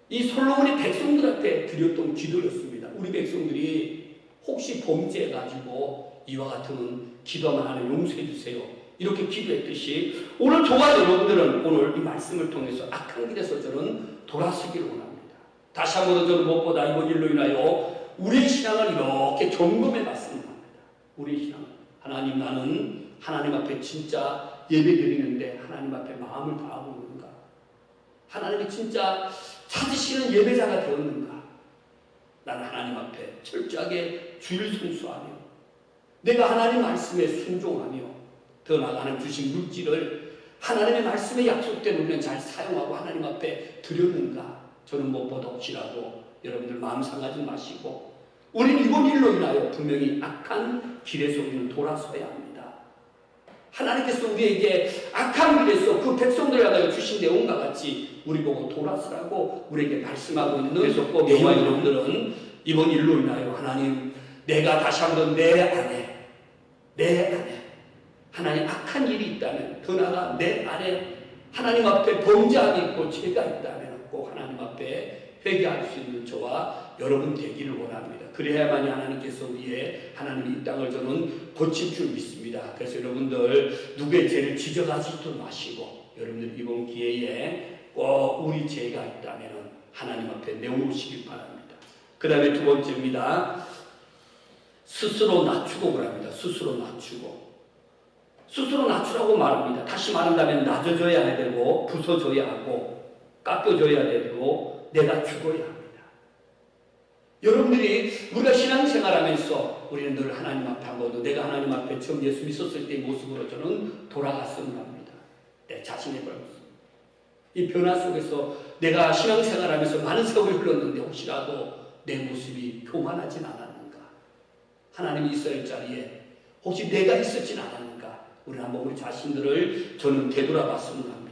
이 솔로몬의 백성들한테 드렸던 기도였습니다. 우리 백성들이 혹시 범죄해가지고 이와 같은 기도만 하는 용서해 주세요, 이렇게 기도했듯이 오늘 저와 여러분들은 오늘 이 말씀을 통해서 악한 길에서 저는 돌아서기를 원합니다. 다시 한번 저는 무엇보다 이번 일로 인하여 우리의 신앙을 이렇게 점검해 봤으면 합니다. 우리의 신앙, 하나님, 나는 하나님 앞에 진짜 예배 드리는데 하나님 앞에 마음을 다하고 있는가? 하나님이 진짜 찾으시는 예배자가 되었는가? 나는 하나님 앞에 철저하게 주일 순수하며 내가 하나님 말씀에 순종하며 더 나아가는 주신 물질을 하나님의 말씀에 약속된 우리는 잘 사용하고 하나님 앞에 드렸는가? 저는 무엇보다 혹시라도 여러분들 마음 상하지 마시고 우리는 이번 일로 인하여 분명히 악한 길에서 우리는 돌아서야 합니다. 하나님께서 우리에게 악한 길에서 그 백성들을 향하여 주신 내용과 같이 우리 보고 돌아서라고 우리에게 말씀하고 있는, 그래서 꼭 저와 여러분들은 이번 일로 인하여 하나님, 내가 다시 한번 내 안에 하나님 악한 일이 있다면, 더 나아가 내 안에 하나님 앞에 범죄함이 있고 죄가 있다면 꼭 하나님 앞에 회개할 수 있는 저와 여러분 되기를 원합니다. 그래야만이 하나님께서 우리의 하나님 이 땅을 저는 고칠 줄 믿습니다. 그래서 여러분들 누구의 죄를 지적하지도 마시고 여러분들 이번 기회에 꼭 우리 죄가 있다면 하나님 앞에 내어놓으시길 바랍니다. 그 다음에 두 번째입니다. 스스로 낮추고 그럽니다. 스스로 낮추라고 말합니다. 다시 말한다면 낮아져야 되고 부서져야 하고 깎여져야 되고 내가 죽어야 합니다. 여러분들이 우리가 신앙생활하면서 우리는 늘 하나님 앞에 한 번도, 내가 하나님 앞에 처음 예수 믿었을 때의 모습으로 저는 돌아갔으면 합니다. 내 자신의 모습. 이 변화 속에서 내가 신앙생활하면서 많은 세월이 흘렀는데 혹시라도 내 모습이 교만하진 않았는가? 하나님이 있어야 할 자리에 혹시 내가 있었진 않았는가? 우리는 한번 우리 자신들을 저는 되돌아봤으면 합니다.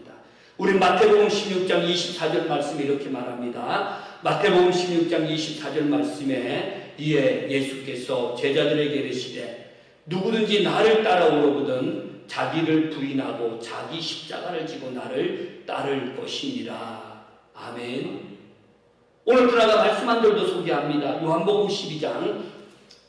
우리 마태복음 16장 24절 말씀에 이렇게 말합니다. 마태복음 16장 24절 말씀에 이에 예수께서 제자들에게 이르시되 누구든지 나를 따라오려거든 자기를 부인하고 자기 십자가를 지고 나를 따를 것이니라. 아멘. 오늘 그나마 말씀한 들도 소개합니다. 요한복음 12장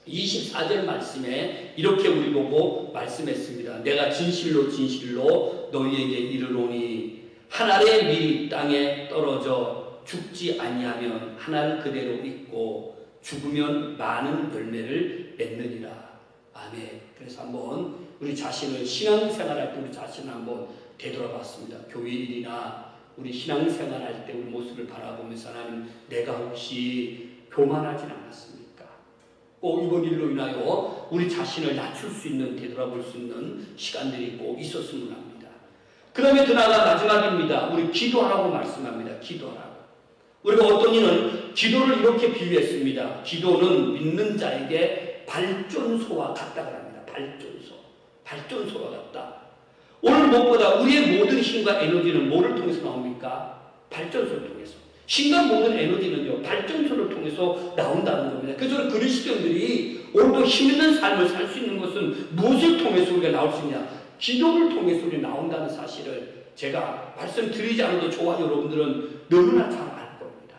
24절 말씀에 이렇게 우리 보고 말씀했습니다. 내가 진실로 진실로 너희에게 이르노니 한 알의 밀이 땅에 떨어져 죽지 아니하면 한 알 그대로 있고 죽으면 많은 열매를 맺느니라. 아멘. 그래서 한번 우리 자신을 신앙생활할 때 우리 자신을 한번 되돌아봤습니다. 교회 일이나 우리 신앙생활할 때 우리 모습을 바라보면서 하나님, 내가 혹시 교만하진 않았습니까? 꼭 이번 일로 인하여 우리 자신을 낮출 수 있는, 되돌아볼 수 있는 시간들이 꼭 있었으면 합니다. 그 다음에 더 나아가 마지막입니다. 우리 기도하라고 말씀합니다. 기도하라고. 우리가 어떤 이는 기도를 이렇게 비유했습니다. 기도는 믿는 자에게 발전소와 같다고 합니다. 발전소와 같다. 오늘 무엇보다 우리의 모든 힘과 에너지는 뭐를 통해서 나옵니까? 발전소를 통해서. 힘과 모든 에너지는요, 발전소를 통해서 나온다는 겁니다. 그래서 그리스도인들이 오늘도 힘 있는 삶을 살 수 있는 것은 무엇을 통해서 우리가 나올 수 있냐? 기도를 통해서 우리가 나온다는 사실을 제가 말씀드리지 않아도 저와 여러분들은 너무나 잘 알 겁니다.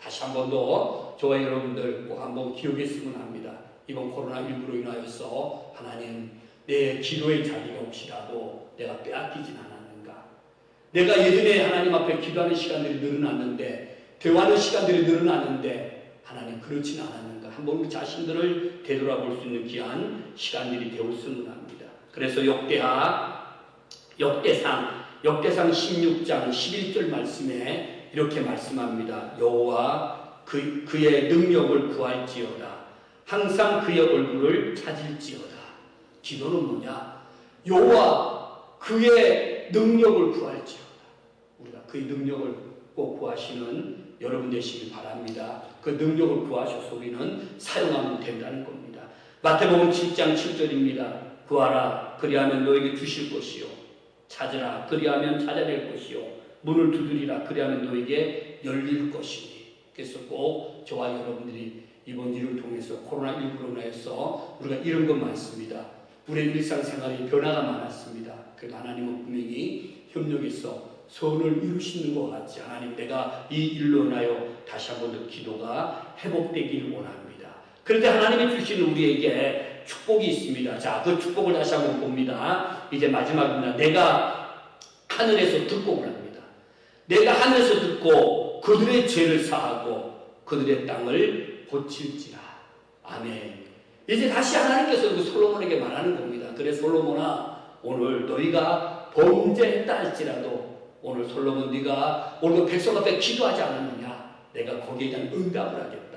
다시 한 번 더 저와 여러분들 꼭 한번 기억했으면 합니다. 이번 코로나19로 인하여서 하나님, 내 기도의 자리가 혹시라도 내가 빼앗기진 않았는가? 내가 예전에 하나님 앞에 기도하는 시간들이 늘어났는데, 대화하는 시간들이 늘어났는데 하나님 그렇지는 않았는가? 한번 우리 자신들을 되돌아볼 수 있는 귀한 시간들이 되었으면 합니다. 그래서 역대상 16장 11절 말씀에 이렇게 말씀합니다. 여호와 그의 능력을 구할지어다. 항상 그의 얼굴을 찾을지어다. 기도는 뭐냐? 여호와 그의 능력을 구할지어다. 우리가 그의 능력을 꼭 구하시는 여러분 되시길 바랍니다. 그 능력을 구하셔서 우리는 사용하면 된다는 겁니다. 마태복음 7장 7절입니다. 구하라 그리하면 너에게 주실 것이요, 찾으라 그리하면 찾아낼 것이요, 문을 두드리라 그리하면 너에게 열릴 것이니. 그래서 꼭 저와 여러분들이 이번 일을 통해서 코로나19로 인해서 우리가 잃은 것 많습니다. 우리의 일상생활에 변화가 많았습니다. 그래도 하나님은 분명히 협력해서 선을 이루시는 것 같지. 하나님, 내가 이 일로 인하여 다시 한 번 더 기도가 회복되기를 원합니다. 그런데 하나님이 주시는 우리에게 축복이 있습니다. 자, 그 축복을 다시 한번 봅니다. 이제 마지막입니다. 내가 하늘에서 듣고 오랍니다. 내가 하늘에서 듣고 그들의 죄를 사하고 그들의 땅을 고칠지라. 아멘. 이제 다시 하나님께서 솔로몬에게 말하는 겁니다. 그래 솔로몬아, 오늘 너희가 범죄했다 할지라도 오늘 솔로몬 네가 오늘 백성 앞에 기도하지 않았느냐? 내가 거기에 대한 응답을 하겠다.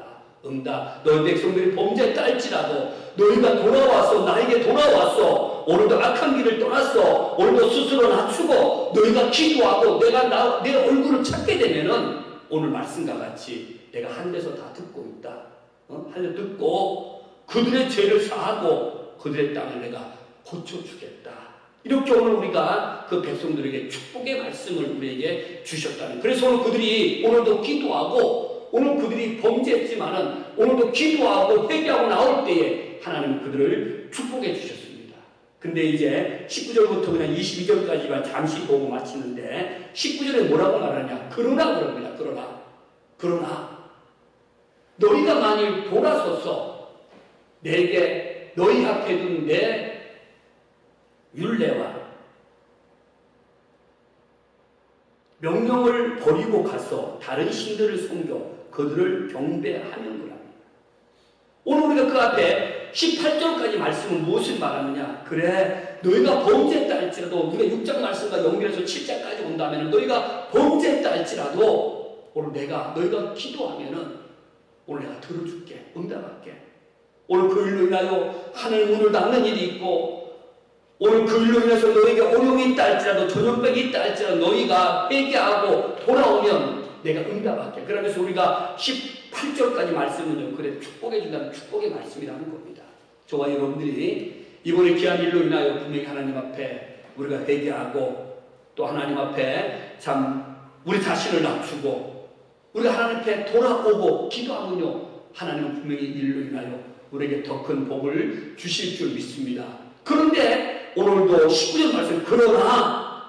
응답. 너희 백성들이 범죄했다 할지라도 너희가 돌아와서 나에게 돌아왔어. 오늘도 악한 길을 떠났어. 오늘도 스스로 낮추고 너희가 기도하고 내가 내 얼굴을 찾게 되면은 오늘 말씀과 같이 내가 하늘에서 다 듣고 있다. 하늘 듣고 그들의 죄를 사하고 그들의 땅을 내가 고쳐주겠다. 이렇게 오늘 우리가 그 백성들에게 축복의 말씀을 우리에게 주셨다는. 그래서 오늘 그들이 오늘도 기도하고 오늘 그들이 범죄했지만은 오늘도 기도하고 회개하고 나올 때에 하나님은 그들을 축복해 주셨습니다. 근데 이제 19절부터 그냥 22절까지만 잠시 보고 마치는데 19절에 뭐라고 말하냐? 그러나 그럽니다. 그러나 너희가 만일 돌아서서 내게 너희 앞에 둔 내 율례와 명령을 버리고 가서 다른 신들을 섬겨 그들을 경배하는 거랍니다. 오늘 우리가 그 앞에 18절까지 말씀은 무엇을 말하느냐? 그래, 너희가 범죄했다 할지라도 우리가 6장 말씀과 연결해서 7장까지 온다면 너희가 범죄했다 할지라도 오늘 너희가 기도하면은 오늘 내가 들어줄게, 응답할게. 오늘 그 일로 인하여 하늘 문을 닫는 일이 있고 오늘 그 일로 인해서 너에게 어려움이 있다 할지라도 전염병이 있다 할지라도 너희가 회개하고 돌아오면 내가 응답할게. 그러면서 우리가 18절까지 말씀은요, 그래 축복해 준다는 축복의 말씀이라는 겁니다. 저와 여러분들이 이번에 귀한 일로 인하여 분명히 하나님 앞에 우리가 회개하고 또 하나님 앞에 참 우리 자신을 낮추고 우리가 하나님 앞에 돌아오고 기도하면요, 하나님은 분명히 일로 인하여 우리에게 더 큰 복을 주실 줄 믿습니다. 그런데 오늘도 19절 말씀, 그러나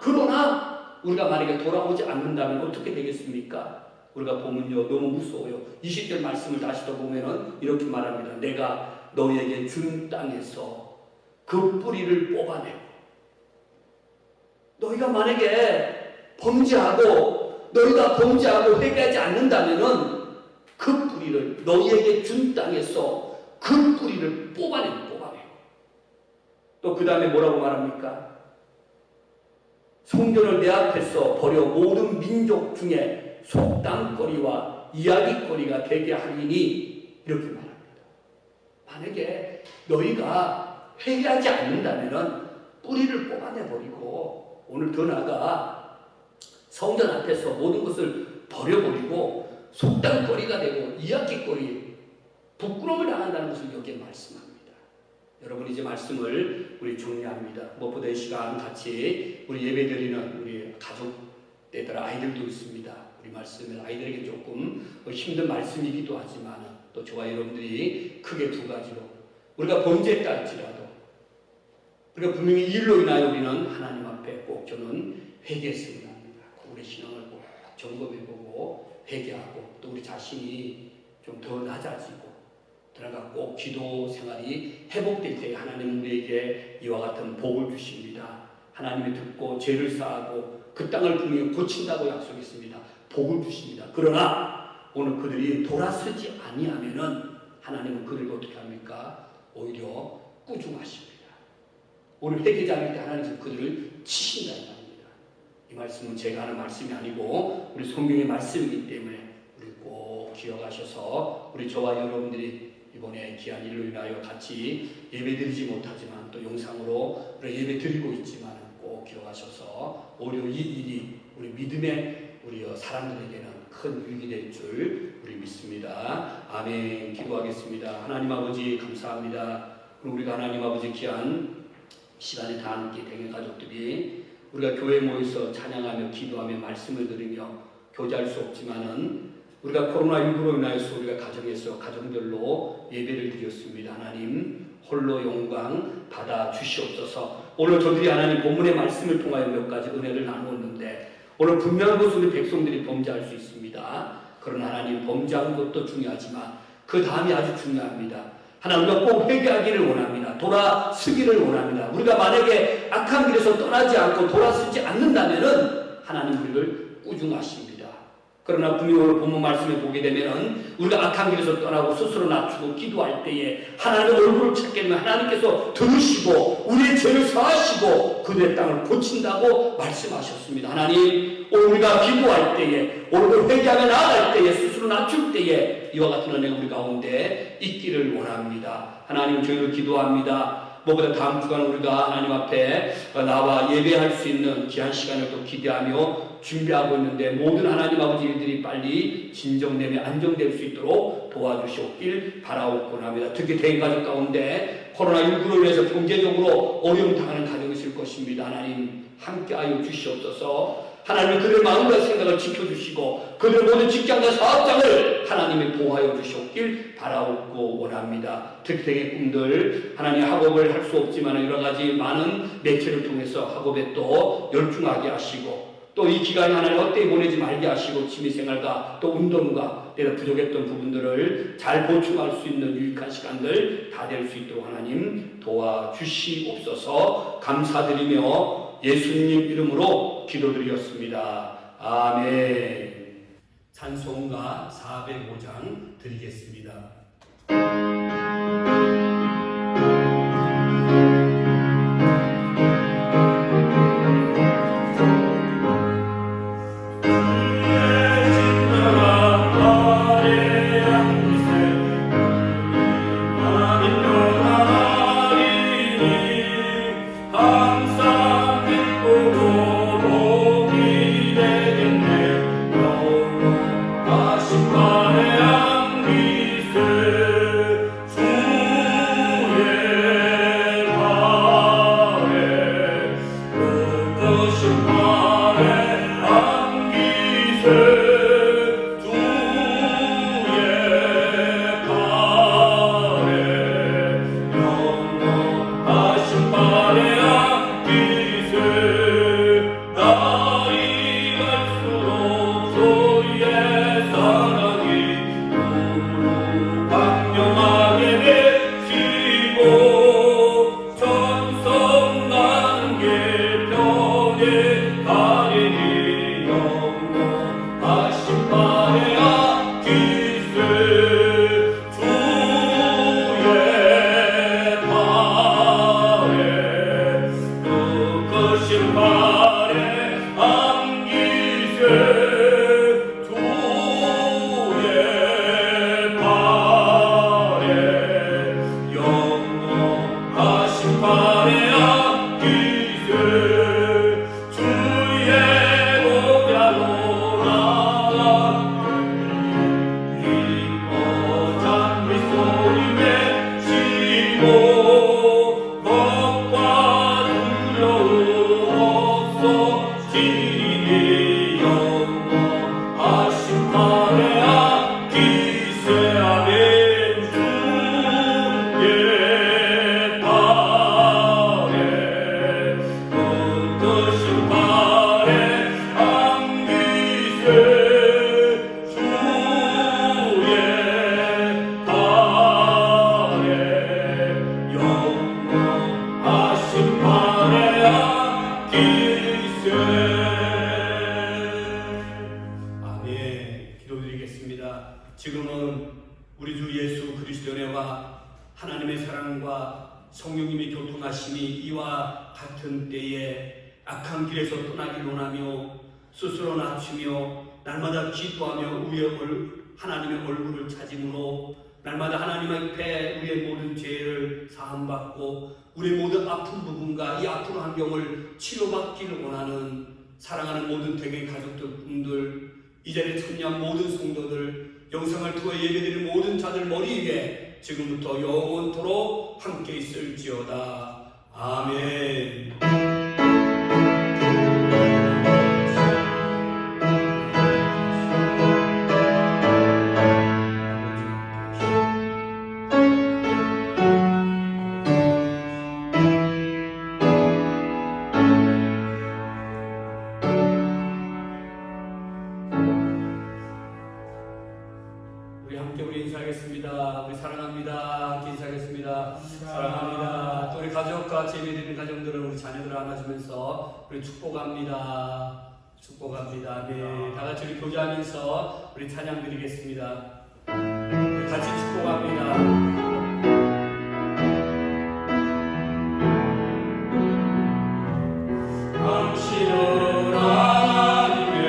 우리가 만약에 돌아오지 않는다면 어떻게 되겠습니까? 우리가 보면요, 너무 무서워요. 20절 말씀을 다시 더 보면은 이렇게 말합니다. 내가 너희에게 준 땅에서 그 뿌리를 뽑아내고, 너희가 만약에 너희가 범죄하고 회개하지 않는다면은 그 뿌리를, 너희에게 준 땅에서 그 뿌리를 뽑아내고. 또 그 다음에 뭐라고 말합니까? 성전을 내 앞에서 버려 모든 민족 중에 속담거리와 이야기거리가 되게 하리니, 이렇게 말합니다. 만약에 너희가 회개하지 않는다면 뿌리를 뽑아내버리고 오늘 더 나아가 성전 앞에서 모든 것을 버려버리고 속담거리가 되고 이야기거리, 부끄러움을 당한다는 것을 여기에 말씀합니다. 여러분, 이제 말씀을 우리 정리합니다. 무엇보다 이 시간 같이 우리 예배드리는 우리 가족들 아이들도 있습니다. 우리 말씀을 아이들에게 조금 힘든 말씀이기도 하지만 또 저와 여러분들이 크게 두 가지로 우리가 범죄했다 할지라도 우리가 분명히 일로 인하여 우리는 하나님 앞에 꼭 저는 회개했으면 합니다. 우리 신앙을 꼭 점검해보고 회개하고 또 우리 자신이 좀 더 낮아지고 들어가 꼭 기도 생활이 회복될 때 하나님 우리에게 이와 같은 복을 주십니다. 하나님이 듣고 죄를 사하고 그 땅을 분명히 고친다고 약속했습니다. 복을 주십니다. 그러나 오늘 그들이 돌아서지 아니하면은 하나님은 그들을 어떻게 합니까? 오히려 꾸중하십니다. 오늘 회개자일 때 하나님은 그들을 치신다 이 말입니다. 이 말씀은 제가 하는 말씀이 아니고 우리 성경의 말씀이기 때문에 우리 꼭 기억하셔서 우리 저와 여러분들이 이번에 귀한 일로 인하여 같이 예배드리지 못하지만 또 영상으로 예배 드리고 있지만 꼭 기억하셔서 오히려 이 일이 우리 믿음의 우리 사람들에게는 큰 유익이 될 줄 우리 믿습니다. 아멘. 기도하겠습니다. 하나님 아버지 감사합니다. 우리가 하나님 아버지 귀한 시간에 다 함께 대개 가족들이 우리가 교회에 모여서 찬양하며 기도하며 말씀을 들으며 교제할 수 없지만은 우리가 코로나19로 인하여서 우리가 가정에서 가정별로 예배를 드렸습니다. 하나님 홀로 영광 받아 주시옵소서. 오늘 저들이 하나님 본문의 말씀을 통하여 몇 가지 은혜를 나누었는데 오늘 분명한 것은 우리 백성들이 범죄할 수 있습니다. 그러나 하나님 범죄하는 것도 중요하지만 그 다음이 아주 중요합니다. 하나님 우리가 꼭 회개하기를 원합니다. 돌아서기를 원합니다. 우리가 만약에 악한 길에서 떠나지 않고 돌아서지 않는다면은 하나님 우리를 꾸중하십니다. 그러나 분명히 오늘 본문 말씀을 보게 되면은 우리가 악한 길에서 떠나고 스스로 낮추고 기도할 때에 하나님의 얼굴을 찾게 되면 하나님께서 들으시고 우리의 죄를 사하시고 그들의 땅을 고친다고 말씀하셨습니다. 하나님 오늘 우리가 기도할 때에 오늘 회개하며 나아갈 때에 스스로 낮출 때에 이와 같은 은혜가 우리 가운데 있기를 원합니다. 하나님 저희를 기도합니다. 무엇보다 다음 주간 우리가 하나님 앞에 나와 예배할 수 있는 귀한 시간을 또 기대하며 준비하고 있는데 모든 하나님 아버지 일들이 빨리 진정되며 안정될 수 있도록 도와주시옵길 바라옵곤 합니다. 특히 대인가족 가운데 코로나19로 인해서 경제적으로 어려움 당하는 가정이 있을 것입니다. 하나님 함께하여 주시옵소서. 하나님 그들의 마음과 생각을 지켜주시고 그들의 모든 직장과 사업장을 하나님이 보호하여 주시옵길 바라옵고 원합니다. 특히 대개 꿈들 하나님 학업을 할 수 없지만 여러 가지 많은 매체를 통해서 학업에 또 열중하게 하시고 또 이 기간에 하나님 헛되이 보내지 말게 하시고 취미생활과 또 운동과 내가 부족했던 부분들을 잘 보충할 수 있는 유익한 시간들 다 될 수 있도록 하나님 도와주시옵소서. 감사드리며 예수님 이름으로 기도드리었습니다. 아멘. 찬송가 405장 드리겠습니다. 아쉽다 내 안기세 기도드리겠습니다. 지금은 우리 주 예수 그리스도의 은혜와 하나님의 사랑과 성령님의 교통하심이 이와 같은 때에 악한 길에서 떠나기를 원하며 스스로 낮추며 날마다 기도하며 하나님의 얼굴을 찾음으로 날마다 하나님 앞에 우리의 모든 죄를 사함받고 우리의 모든 아픈 부분과 이 아픈 환경을 치료받기를 원하는 사랑하는 모든 대개 가족들, 이 자리에 참여한 모든 성도들, 영상을 통해 예배드리는 모든 자들 머리 위에 지금부터 영원토록 함께 있을지어다. 아멘. 우리 인사하겠습니다. 우리 사랑합니다. 함께 인사하겠습니다. 사랑합니다. 또 우리 가족과 예배드리는 가정들은 우리 자녀들을 안아주면서 우리 축복합니다. 축복합니다. 네, 다 같이 우리 교제하면서 우리 찬양 드리겠습니다. 우리 같이 축복합니다. 당신은 하나님의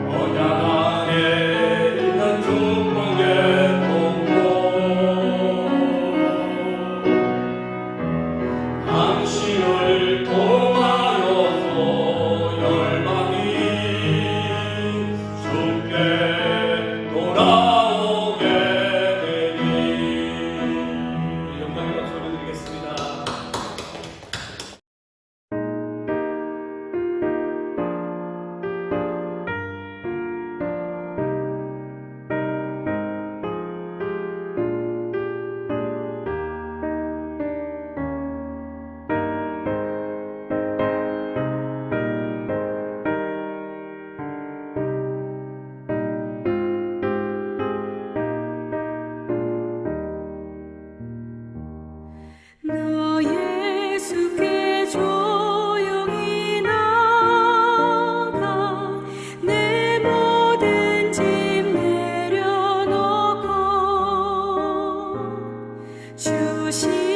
언약 안에 있는 축복의 통로, 당신을 통하여서 열방이 주께 돌아오게 되니. 영광과 소리 드리겠습니다. 나 예수께 조용히 나가 내 모든 짐 내려놓고 주신